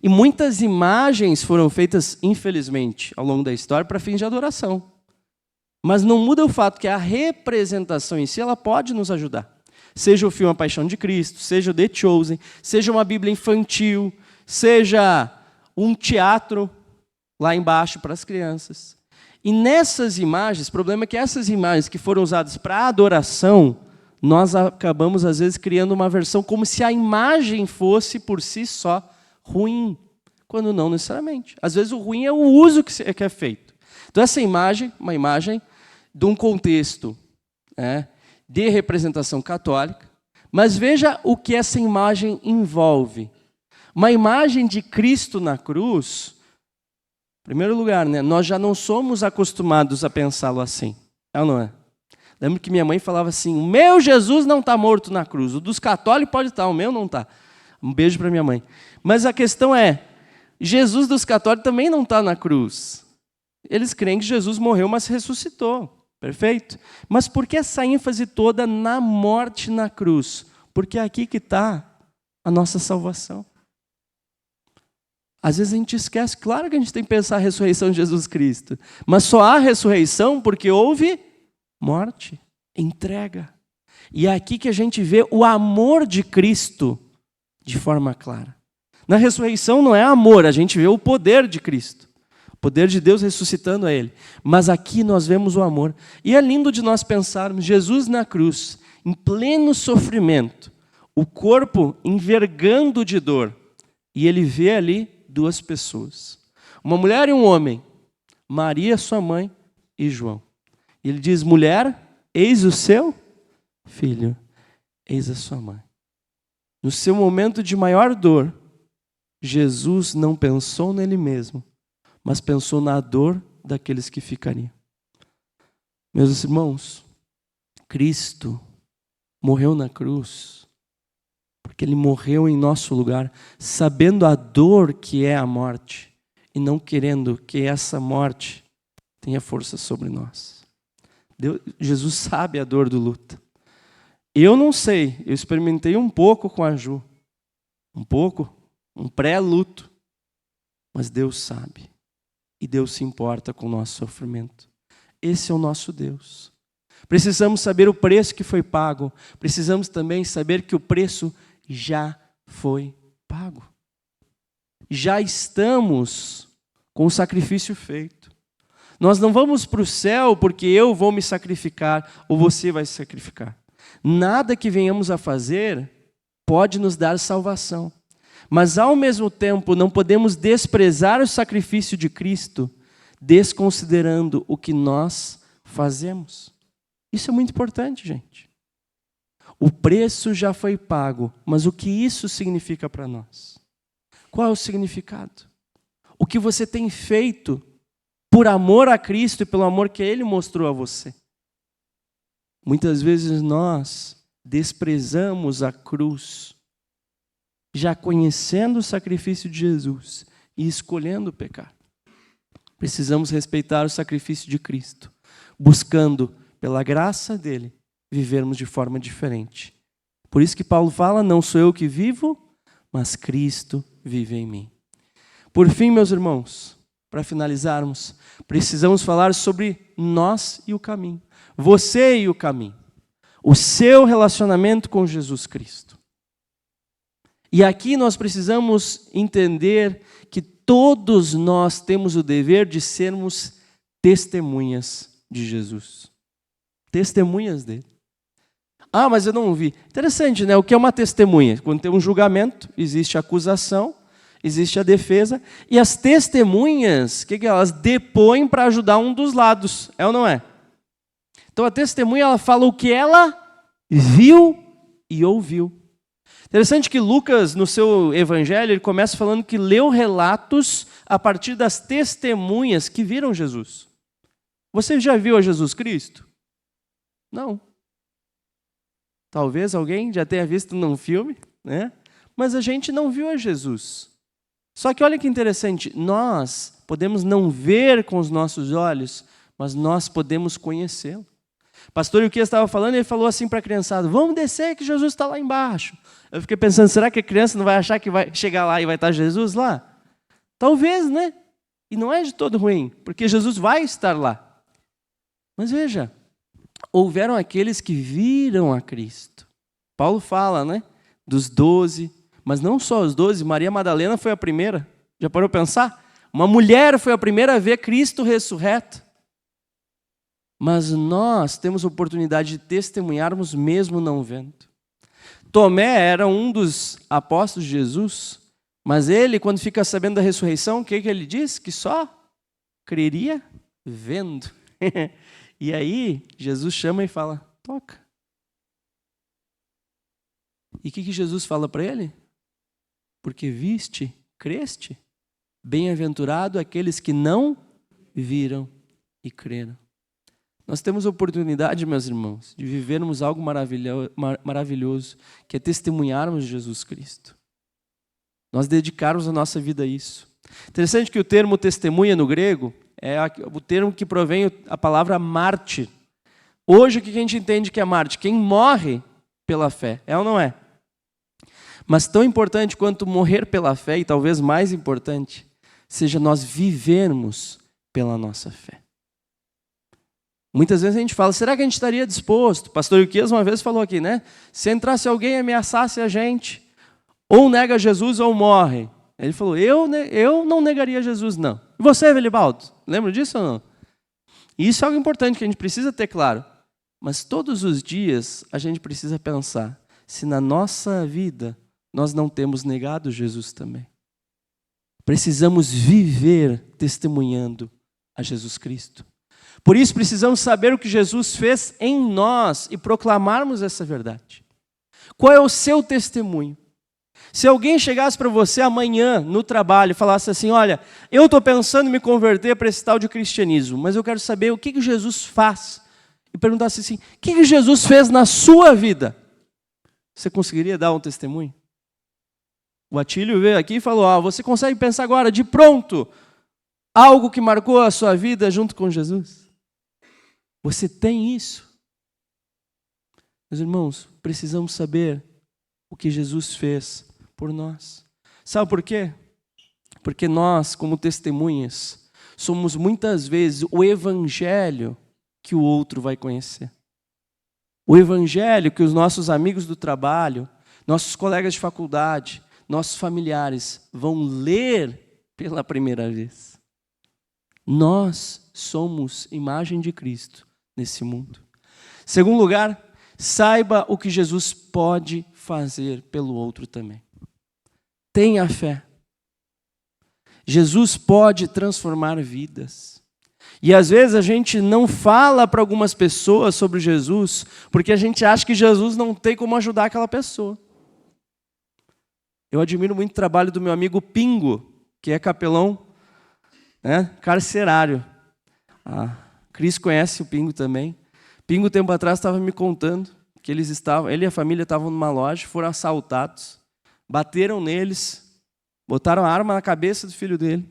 S1: E muitas imagens foram feitas, infelizmente, ao longo da história, para fins de adoração. Mas não muda o fato que a representação em si, ela pode nos ajudar. Seja o filme A Paixão de Cristo, seja o The Chosen, seja uma Bíblia infantil, seja um teatro lá embaixo para as crianças. E nessas imagens, o problema é que essas imagens que foram usadas para adoração, nós acabamos, às vezes, criando uma versão como se a imagem fosse, por si só, ruim, quando não necessariamente. Às vezes, o ruim é o uso que é feito. Então, essa imagem, uma imagem de um contexto, né, de representação católica, mas veja o que essa imagem envolve. Uma imagem de Cristo na cruz. Em primeiro lugar, né, nós já não somos acostumados a pensá-lo assim. É ou não é? Lembro que minha mãe falava assim, o meu Jesus não está morto na cruz. O dos católicos pode estar, o meu não está. Um beijo para minha mãe. Mas a questão é, Jesus dos católicos também não está na cruz. Eles creem que Jesus morreu, mas ressuscitou. Perfeito? Mas por que essa ênfase toda na morte na cruz? Porque é aqui que está a nossa salvação. Às vezes a gente esquece, claro que a gente tem que pensar a ressurreição de Jesus Cristo, mas só há ressurreição porque houve morte, entrega. E é aqui que a gente vê o amor de Cristo de forma clara. Na ressurreição não é amor, a gente vê o poder de Cristo, o poder de Deus ressuscitando a Ele. Mas aqui nós vemos o amor. E é lindo de nós pensarmos Jesus na cruz, em pleno sofrimento, o corpo envergando de dor, e Ele vê ali duas pessoas, uma mulher e um homem, Maria, sua mãe, e João. E Ele diz: mulher, eis o seu filho, eis a sua mãe. No seu momento de maior dor, Jesus não pensou nele mesmo, mas pensou na dor daqueles que ficariam. Meus irmãos, Cristo morreu na cruz, porque Ele morreu em nosso lugar, sabendo a dor que é a morte, e não querendo que essa morte tenha força sobre nós. Jesus sabe a dor do luto. Eu não sei, eu experimentei um pouco com a Ju, um pré-luto, mas Deus sabe, e Deus se importa com o nosso sofrimento. Esse é o nosso Deus. Precisamos saber o preço que foi pago, precisamos também saber que o preço já foi pago. Já estamos com o sacrifício feito. Nós não vamos para o céu porque eu vou me sacrificar ou você vai se sacrificar. Nada que venhamos a fazer pode nos dar salvação. Mas ao mesmo tempo não podemos desprezar o sacrifício de Cristo, desconsiderando o que nós fazemos. Isso é muito importante, gente. O preço já foi pago, mas o que isso significa para nós? Qual é o significado? O que você tem feito por amor a Cristo e pelo amor que Ele mostrou a você? Muitas vezes nós desprezamos a cruz, já conhecendo o sacrifício de Jesus e escolhendo pecar. Precisamos respeitar o sacrifício de Cristo, buscando, pela graça dele, vivermos de forma diferente. Por isso que Paulo fala: não sou eu que vivo, mas Cristo vive em mim. Por fim, meus irmãos, para finalizarmos, precisamos falar sobre nós e o caminho. Você e o caminho. O seu relacionamento com Jesus Cristo. E aqui nós precisamos entender que todos nós temos o dever de sermos testemunhas de Jesus. Testemunhas dele. Ah, mas eu não vi. Interessante, né? O que é uma testemunha? Quando tem um julgamento, existe a acusação, existe a defesa, e as testemunhas, o que elas depõem para ajudar um dos lados, é ou não é? Então a testemunha, ela fala o que ela viu e ouviu. Interessante que Lucas, no seu evangelho, ele começa falando que leu relatos a partir das testemunhas que viram Jesus. Você já viu a Jesus Cristo? Não. Talvez alguém já tenha visto num filme, né? Mas a gente não viu a Jesus. Só que olha que interessante, nós podemos não ver com os nossos olhos, mas nós podemos conhecê-lo. Pastor Ilquias estava falando, ele falou assim para a criançada: vamos descer que Jesus está lá embaixo. Eu fiquei pensando, será que a criança não vai achar que vai chegar lá e vai estar Jesus lá? Talvez, né? E não é de todo ruim, porque Jesus vai estar lá. Mas veja, houveram aqueles que viram a Cristo. Paulo fala, né? Dos 12, mas não só os 12, Maria Madalena foi a primeira. Já parou para pensar? Uma mulher foi a primeira a ver Cristo ressurreto. Mas nós temos a oportunidade de testemunharmos mesmo não vendo. Tomé era um dos apóstolos de Jesus, mas ele, quando fica sabendo da ressurreição, o que ele diz? Que só creria vendo. E aí, Jesus chama e fala: toca. E o que Jesus fala para ele? Porque viste, creste, bem-aventurado aqueles que não viram e creram. Nós temos a oportunidade, meus irmãos, de vivermos algo maravilhoso, que é testemunharmos Jesus Cristo. Nós dedicarmos a nossa vida a isso. Interessante que o termo testemunha no grego é o termo que provém a palavra mártir. Hoje o que a gente entende que é mártir? Quem morre pela fé, é ou não é? Mas tão importante quanto morrer pela fé, e talvez mais importante, seja nós vivermos pela nossa fé. Muitas vezes a gente fala, será que a gente estaria disposto? O pastor Ilquias uma vez falou aqui, né? Se entrasse alguém e ameaçasse a gente, ou nega Jesus ou morre. Ele falou, eu não negaria Jesus, não. E você, Evelibaldo? Lembra disso ou não? E isso é algo importante que a gente precisa ter claro. Mas todos os dias a gente precisa pensar se na nossa vida nós não temos negado Jesus também. Precisamos viver testemunhando a Jesus Cristo. Por isso precisamos saber o que Jesus fez em nós e proclamarmos essa verdade. Qual é o seu testemunho? Se alguém chegasse para você amanhã no trabalho e falasse assim, olha, eu estou pensando em me converter para esse tal de cristianismo, mas eu quero saber o que Jesus faz. E perguntasse assim, o que Jesus fez na sua vida? Você conseguiria dar um testemunho? O Atílio veio aqui e falou, você consegue pensar agora, de pronto, algo que marcou a sua vida junto com Jesus? Você tem isso? Meus irmãos, precisamos saber o que Jesus fez por nós. Sabe por quê? Porque nós, como testemunhas, somos muitas vezes o evangelho que o outro vai conhecer. O evangelho que os nossos amigos do trabalho, nossos colegas de faculdade, nossos familiares vão ler pela primeira vez. Nós somos imagem de Cristo nesse mundo. Segundo lugar, saiba o que Jesus pode fazer pelo outro também. Tenha fé. Jesus pode transformar vidas. E às vezes a gente não fala para algumas pessoas sobre Jesus, porque a gente acha que Jesus não tem como ajudar aquela pessoa. Eu admiro muito o trabalho do meu amigo Pingo, que é capelão, carcerário. A Cris conhece o Pingo também. Pingo, tempo atrás, estava me contando que ele e a família estavam numa loja, foram assaltados, bateram neles, botaram a arma na cabeça do filho dele.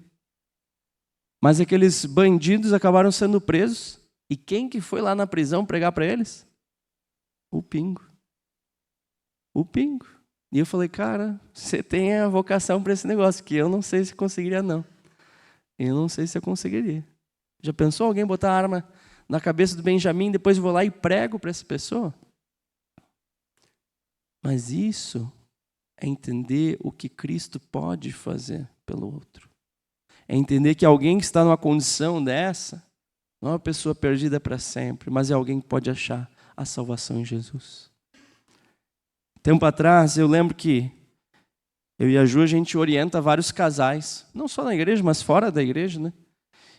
S1: Mas aqueles bandidos acabaram sendo presos. E quem que foi lá na prisão pregar para eles? O Pingo. O Pingo. E eu falei, cara, você tem a vocação para esse negócio, que eu não sei se conseguiria, não. Eu não sei se eu conseguiria. Já pensou alguém botar a arma na cabeça do Benjamim, depois eu vou lá e prego para essa pessoa? Mas isso é entender o que Cristo pode fazer pelo outro. É entender que alguém que está numa condição dessa, não é uma pessoa perdida para sempre, mas é alguém que pode achar a salvação em Jesus. Tempo atrás, eu lembro que eu e a Ju, a gente orienta vários casais, não só na igreja, mas fora da igreja, né?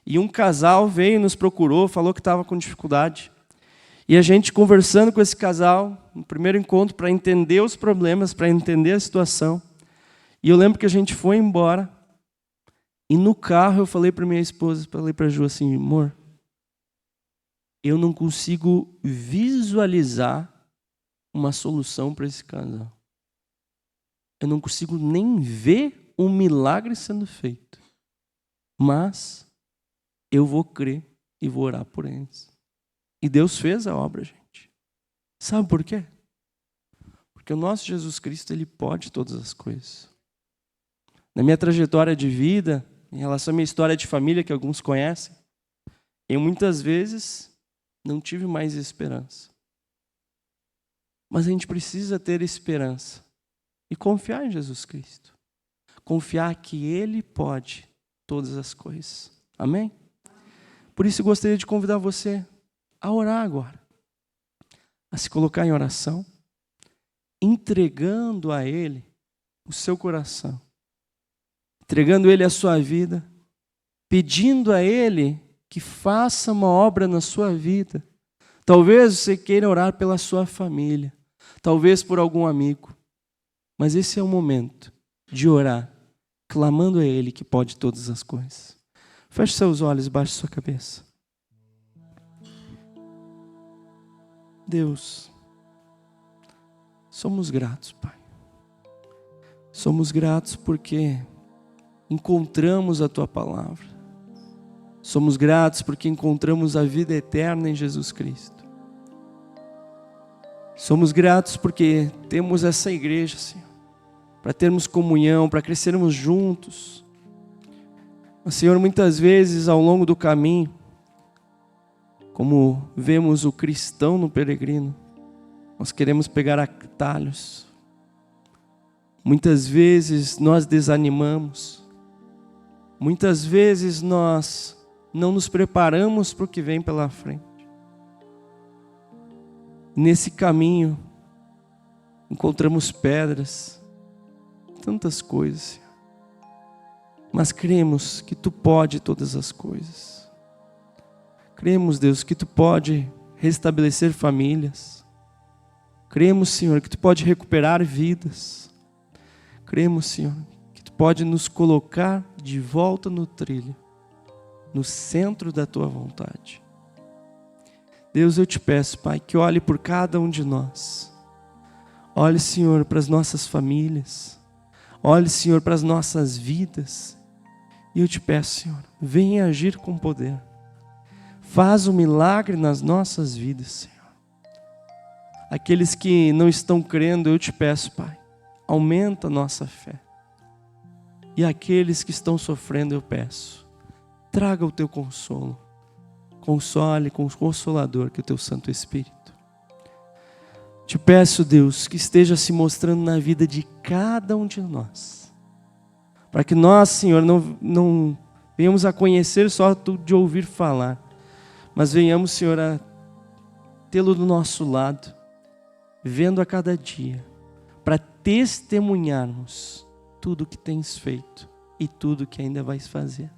S1: E um casal veio e nos procurou, falou que estava com dificuldade. E a gente conversando com esse casal, no primeiro encontro, para entender os problemas, para entender a situação. E eu lembro que a gente foi embora. E no carro eu falei para minha esposa, falei para a Ju assim, amor, eu não consigo visualizar uma solução para esse casal. Eu não consigo nem ver um milagre sendo feito. Mas eu vou crer e vou orar por eles. E Deus fez a obra, gente. Sabe por quê? Porque o nosso Jesus Cristo, Ele pode todas as coisas. Na minha trajetória de vida, em relação à minha história de família, que alguns conhecem, eu muitas vezes não tive mais esperança. Mas a gente precisa ter esperança e confiar em Jesus Cristo. Confiar que Ele pode todas as coisas. Amém? Por isso eu gostaria de convidar você a orar agora. A se colocar em oração, entregando a Ele o seu coração. Entregando a Ele a sua vida. Pedindo a Ele que faça uma obra na sua vida. Talvez você queira orar pela sua família. Talvez por algum amigo. Mas esse é o momento de orar, clamando a Ele que pode todas as coisas. Feche seus olhos, baixe sua cabeça. Deus, somos gratos, Pai. Somos gratos porque encontramos a Tua palavra. Somos gratos porque encontramos a vida eterna em Jesus Cristo. Somos gratos porque temos essa igreja, Senhor. para termos comunhão, para crescermos juntos. Mas, Senhor, muitas vezes ao longo do caminho, como vemos o cristão no peregrino, nós queremos pegar atalhos. Muitas vezes nós desanimamos. Muitas vezes nós não nos preparamos para o que vem pela frente. Nesse caminho, encontramos pedras, tantas coisas, Senhor. Mas cremos que Tu pode todas as coisas. Cremos, Deus, que Tu pode restabelecer famílias. Cremos, Senhor, que Tu pode recuperar vidas. Cremos, Senhor, que Tu pode nos colocar de volta no trilho, no centro da Tua vontade. Deus, eu Te peço, Pai, que olhe por cada um de nós. Olhe, Senhor, para as nossas famílias. Olhe, Senhor, para as nossas vidas. E eu Te peço, Senhor, venha agir com poder. Faz um milagre nas nossas vidas, Senhor. Aqueles que não estão crendo, eu Te peço, Pai, aumenta a nossa fé. E aqueles que estão sofrendo, eu peço, traga o Teu consolo. Console com o Consolador, que é o Teu Santo Espírito. Te peço, Deus, que esteja se mostrando na vida de cada um de nós. Para que nós, Senhor, não venhamos a conhecer só de ouvir falar, mas venhamos, Senhor, a tê-lo do nosso lado, vendo a cada dia, para testemunharmos tudo o que tens feito e tudo o que ainda vais fazer.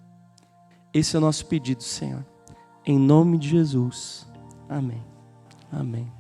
S1: Esse é o nosso pedido, Senhor. Em nome de Jesus. Amém. Amém.